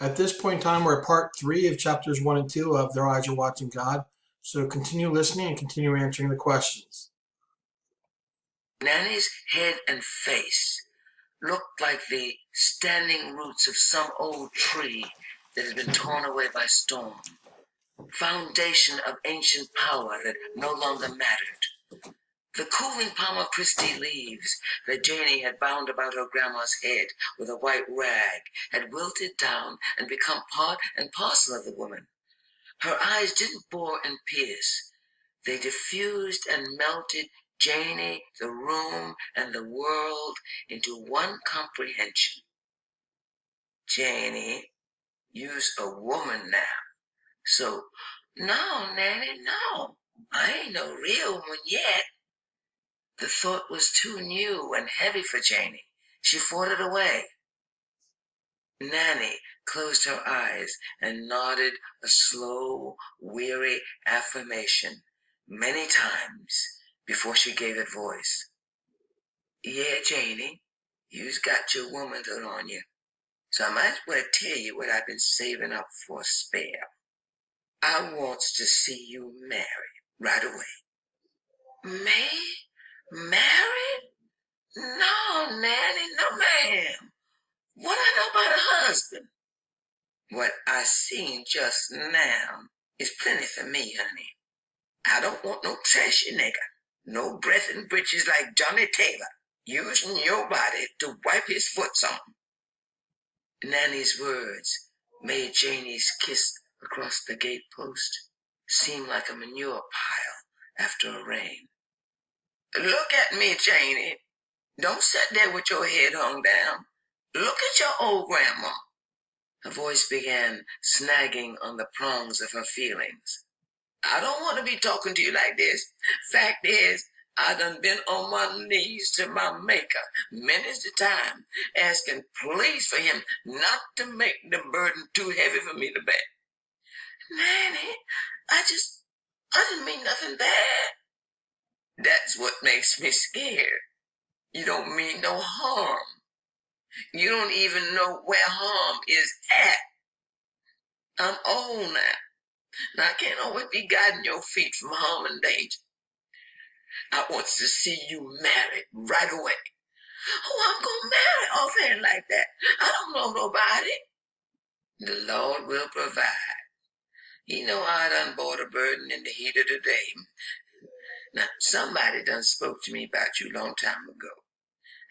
At this point in time, we're at part 3 of chapters 1 and 2 of Their Eyes Are Watching God. So continue listening and continue answering the questions. Nanny's head and face looked like the standing roots of some old tree that had been torn away by storm. Foundation of ancient power that no longer mattered. The cooling Palmer Christie leaves that Janie had bound about her grandma's head with a white rag had wilted down and become part and parcel of the woman. Her eyes didn't bore and pierce. They diffused and melted Janie, the room, and the world into one comprehension. Janie, you's a woman now. So, no, Nanny, no. I ain't no real one yet. The thought was too new and heavy for Janie. She fought it away. Nanny closed her eyes and nodded a slow, weary affirmation many times before she gave it voice. Yeah, Janie, you's got your womanhood on you. So I might as well tell you what I've been saving up for a spell. I wants to see you married right away. Me? Married? No, Nanny, no ma'am. What I know about a husband? What I seen just now is plenty for me, honey. I don't want no trashy nigger. No breath and britches like Johnny Taylor, using your body to wipe his foots on. Nanny's words made Janie's kiss across the gatepost seem like a manure pile after a rain. Look at me, Janie. Don't sit there with your head hung down. Look at your old grandma. Her voice began snagging on the prongs of her feelings. I don't want to be talking to you like this. Fact is, I done been on my knees to my maker many's the time, asking please for him not to make the burden too heavy for me to bear. Nanny, I didn't mean nothing bad. That's what makes me scared. You don't mean no harm. You don't even know where harm is at. I'm old now. Now I can't always be guiding your feet from harm and danger. I wants to see you married right away. Oh, I'm gonna marry offhand like that. I don't know nobody. The Lord will provide. He know I done bore the burden in the heat of the day. Now, somebody done spoke to me about you a long time ago.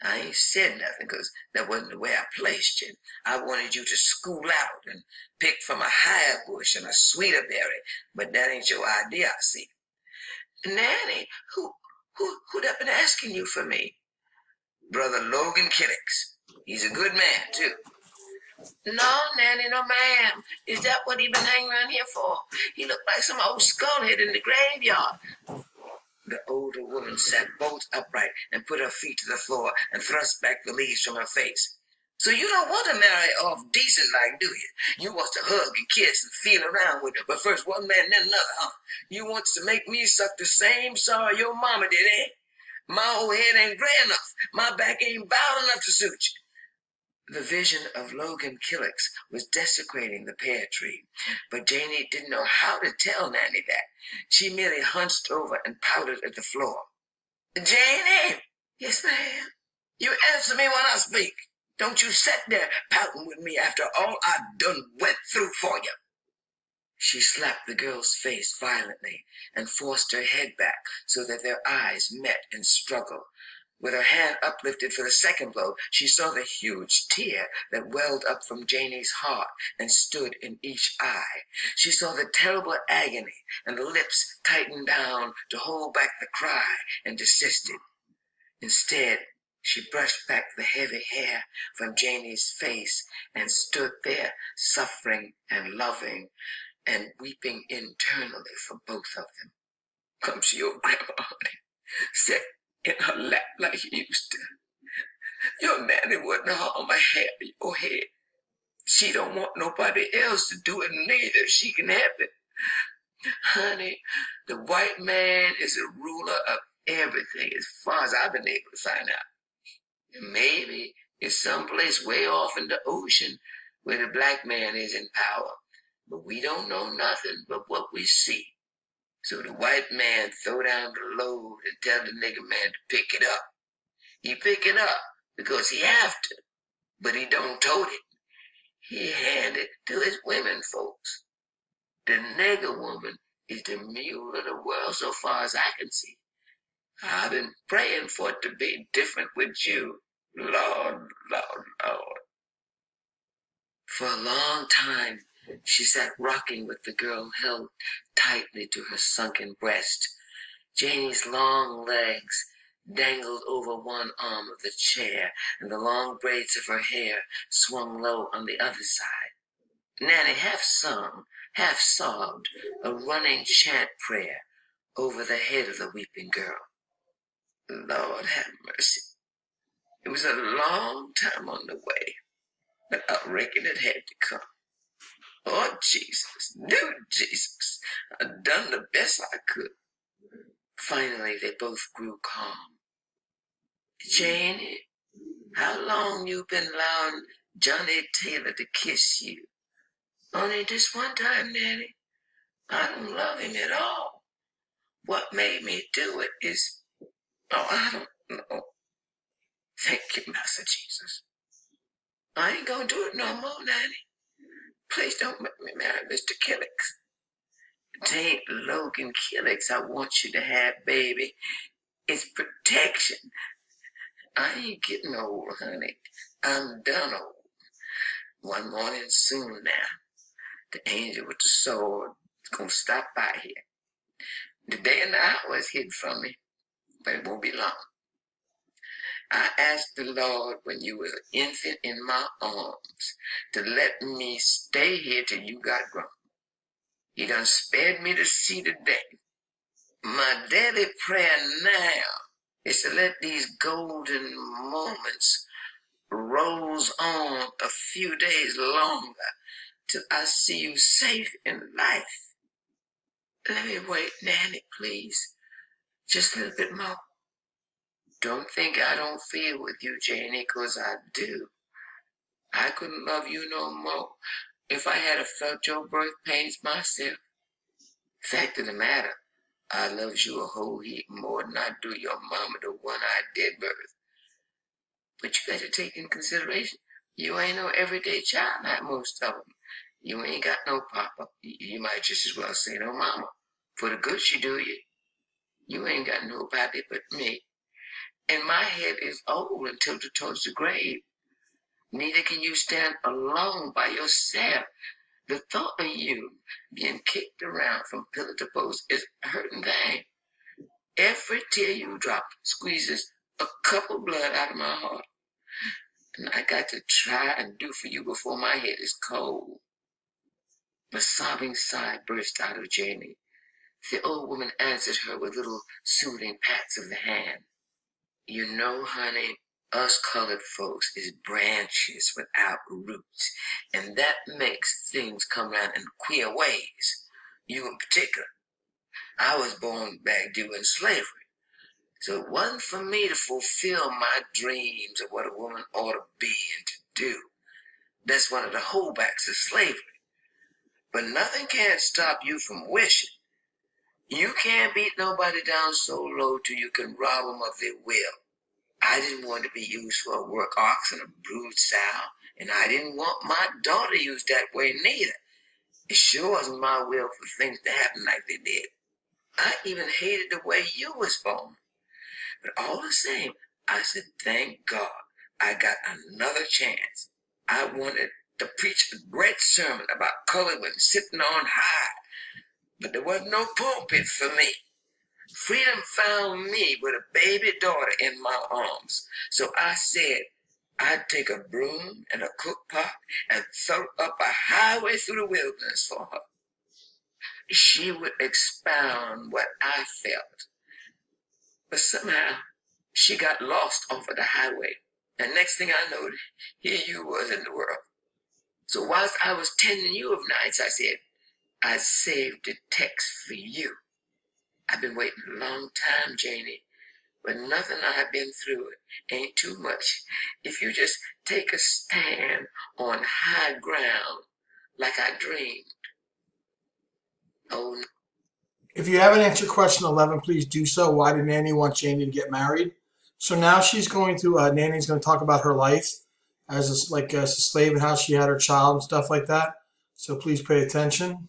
I ain't said nothing because that wasn't the way I placed you. I wanted you to school out and pick from a higher bush and a sweeter berry, but that ain't your idea, I see. Nanny, who'd have been asking you for me? Brother Logan Killix. He's a good man, too. No, Nanny, no ma'am. Is that what he been hanging around here for? He looked like some old skullhead in the graveyard. The older woman sat bolt upright and put her feet to the floor and thrust back the leaves from her face. So you don't want to marry off decent like, do you? You wants to hug and kiss and feel around with, but first one man and then another, huh? You wants to make me suck the same sorrow your mama did, eh? My old head ain't gray enough. My back ain't bowed enough to suit you. The vision of Logan Killix was desecrating the pear tree, but Janie didn't know how to tell Nanny that. She merely hunched over and pouted at the floor. Janie! Yes, ma'am. You answer me when I speak. Don't you sit there pouting with me after all I done went through for you. She slapped the girl's face violently and forced her head back so that their eyes met in struggle. With her hand uplifted for the second blow, she saw the huge tear that welled up from Janie's heart and stood in each eye. She saw the terrible agony, and the lips tightened down to hold back the cry and desisted. Instead, she brushed back the heavy hair from Janie's face and stood there, suffering and loving and weeping internally for both of them. Come to your grandma, honey. Sit in her lap like you used to. Your nanny wouldn't harm a hair of your head. She don't want nobody else to do it neither if she can help it. Honey, the white man is a ruler of everything as far as I've been able to find out. Maybe it's someplace way off in the ocean where the black man is in power. But we don't know nothing but what we see. So the white man throw down the load and tell the nigger man to pick it up. He pick it up because he have to, but he don't tote it. He hand it to his women folks. The nigger woman is the mule of the world so far as I can see. I've been praying for it to be different with you. Lord, Lord, Lord. For a long time, she sat rocking with the girl held tightly to her sunken breast. Janie's long legs dangled over one arm of the chair, and the long braids of her hair swung low on the other side. Nanny half sung, half sobbed, a running chant prayer over the head of the weeping girl. Lord have mercy. It was a long time on the way, but I reckon it had to come. Oh, Jesus, new Jesus, I done the best I could. Finally, they both grew calm. Janie, how long you been allowing Johnny Taylor to kiss you? Only this one time, Nanny. I don't love him at all. What made me do it is, I don't know. Thank you, Master Jesus. I ain't gonna do it no more, Nanny. Please don't make me marry Mr. Killix. It ain't Logan Killix I want you to have, baby. It's protection. I ain't getting old, honey. I'm done old. One morning soon now, the angel with the sword is gonna stop by here. The day and the hour is hid from me, but it won't be long. I asked the Lord when you was an infant in my arms to let me stay here till you got grown. He done spared me to see the day. My daily prayer now is to let these golden moments rolls on a few days longer till I see you safe in life. Let me wait, Nanny, please. Just a little bit more. Don't think I don't feel with you, Janie, 'cause I do. I couldn't love you no more if I had felt your birth pains myself. Fact of the matter, I loves you a whole heap more than I do your mama, the one I did birth. But you got to take in consideration, you ain't no everyday child like most of them. You ain't got no papa. You might just as well say no mama. For the good she do you. You ain't got nobody but me. And my head is old and tilted towards the grave. Neither can you stand alone by yourself. The thought of you being kicked around from pillar to post is a hurting thing. Every tear you drop squeezes a cup of blood out of my heart. And I got to try and do for you before my head is cold. A sobbing sigh burst out of Janie. The old woman answered her with little soothing pats of the hand. You know, honey, us colored folks is branches without roots, and that makes things come around in queer ways. You in particular. I was born back during slavery, so it wasn't for me to fulfill my dreams of what a woman ought to be and to do. That's one of the holdbacks of slavery. But nothing can stop you from wishing. You can't beat nobody down so low till you can rob them of their will. I didn't want to be used for a work ox and a brood sow, and I didn't want my daughter used that way neither. It sure wasn't my will for things to happen like they did. I even hated the way you was born. But all the same, I said, thank God I got another chance. I wanted to preach a great sermon about colored women sitting on high, but there wasn't no pulpit for me. Freedom found me with a baby daughter in my arms. So I said I'd take a broom and a cook pot and throw up a highway through the wilderness for her. She would expound what I felt. But somehow she got lost off of the highway. And next thing I knowed, here you was in the world. So whilst I was tending you of nights, I said, I saved the text for you. I've been waiting a long time, Janie. But nothing I have been through ain't too much if you just take a stand on high ground like I dreamed. Oh, If you haven't answered question 11, please do so. Why did Nanny want Janie to get married? So now she's going to, Nanny's going to talk about her life as a slave and how she had her child and stuff like that. So please pay attention.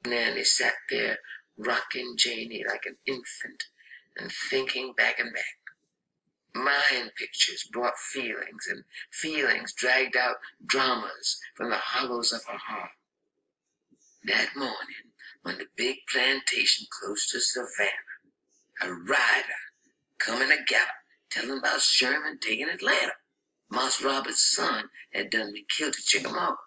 Nanny sat there rocking Janie like an infant and thinking back and back. Mind pictures brought feelings, and feelings dragged out dramas from the hollows of her heart. That morning, when the big plantation close to Savannah, a rider coming a gallop, telling about Sherman taking Atlanta. Moss Roberts' son had done been killed at Chickamauga.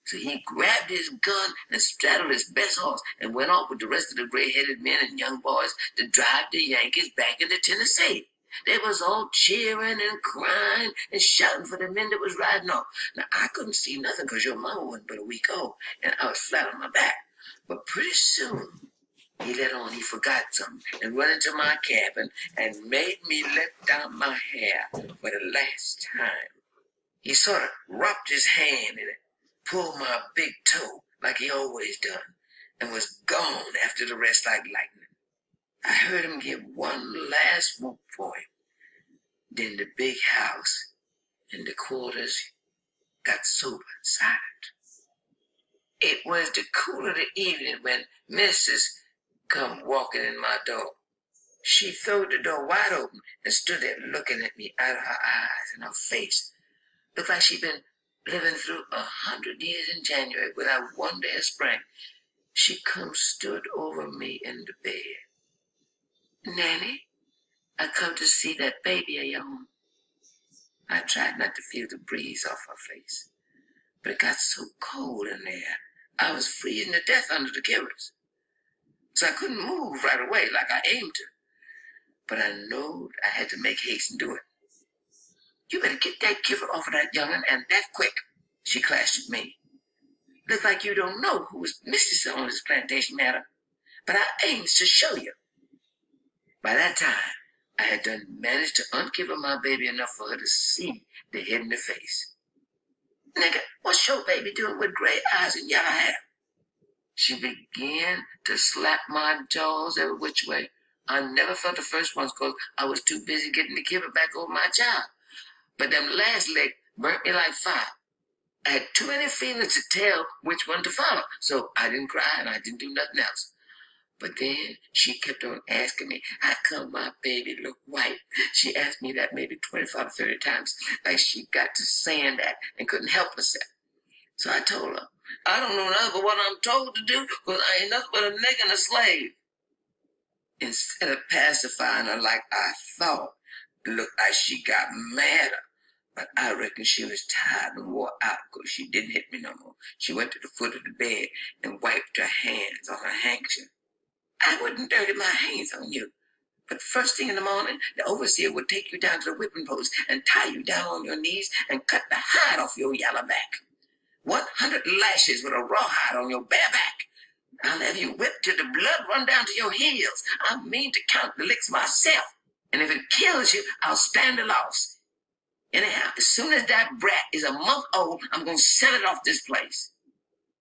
So he grabbed his gun and straddled his best horse and went off with the rest of the gray-headed men and young boys to drive the Yankees back into Tennessee. They was all cheering and crying and shouting for the men that was riding off. Now, I couldn't see nothing because your mama wasn't but a week old, and I was flat on my back. But pretty soon, he let on he forgot something and run into my cabin and made me let down my hair for the last time. He sort of rubbed his hand in it, pulled my big toe like he always done, and was gone after the rest like lightning. I heard him give one last whoop for him. Then the big house and the quarters got sober and silent. It was the cool of the evening when Mrs. come walking in my door. She throwed the door wide open and stood there looking at me out of her eyes and her face. Looked like she'd been living through 100 years in January without one day of spring. She come stood over me in the bed. Nanny, I come to see that baby of your own. I tried not to feel the breeze off her face, but it got so cold in there, I was freezing to death under the covers. So I couldn't move right away like I aimed to. But I knowed I had to make haste and do it. You better get that kipper off of that young'un, and that quick, she clashed at me. Look like you don't know who was mistress on this plantation matter, but I aims to show you. By that time, I had done managed to unkipper my baby enough for her to see the head in the face. Nigga, what's your baby doing with gray eyes and yellow hair? She began to slap my jaws every which way. I never felt the first ones because I was too busy getting the kipper back over my child. But them last leg burnt me like fire. I had too many feelings to tell which one to follow, so I didn't cry and I didn't do nothing else. But then she kept on asking me, how come my baby look white? She asked me that maybe 25 or 30 times, like she got to saying that and couldn't help herself. So I told her, I don't know nothing but what I'm told to do, because I ain't nothing but a nigger and a slave. Instead of pacifying her like I thought, it looked like she got madder. But I reckon she was tired and wore out because she didn't hit me no more. She went to the foot of the bed and wiped her hands on her handkerchief. I wouldn't dirty my hands on you. But first thing in the morning, the overseer would take you down to the whipping post and tie you down on your knees and cut the hide off your yellow back. 100 lashes with a rawhide on your bare back. I'll have you whipped till the blood run down to your heels. I mean to count the licks myself. And if it kills you, I'll stand the loss. Anyhow, as soon as that brat is a month old, I'm going to sell it off this place.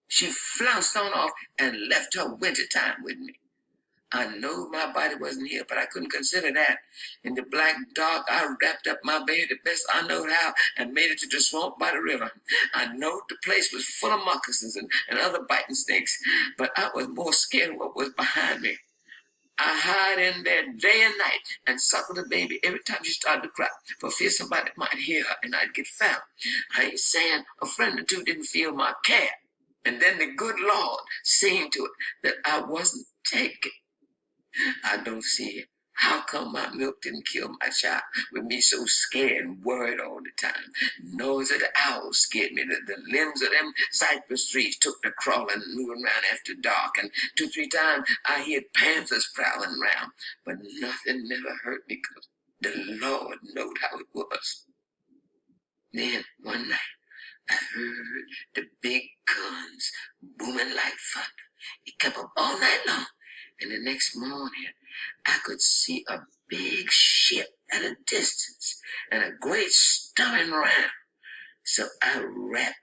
She flounced on off and left her winter time with me. I know my body wasn't here, but I couldn't consider that. In the black dark, I wrapped up my baby the best I knowed how and made it to the swamp by the river. I know the place was full of moccasins and other biting snakes, but I was more scared of what was behind me. I hide in there day and night and suckle the baby every time she started to cry for fear somebody might hear her and I'd get found. I ain't saying a friend or two didn't feel my care. And then the good Lord seen to it that I wasn't taken. I don't see it. How come my milk didn't kill my child with me so scared and worried all the time? Nose of the owl scared me. The limbs of them cypress trees took to crawling and moving around after dark. And 2-3 times I heard panthers prowling around. But nothing never hurt me because the Lord knowed how it was. Then one night I heard the big guns booming like thunder. It kept up all night long. And the next morning, I could see a big ship at a distance and a great stirring round. So I wrapped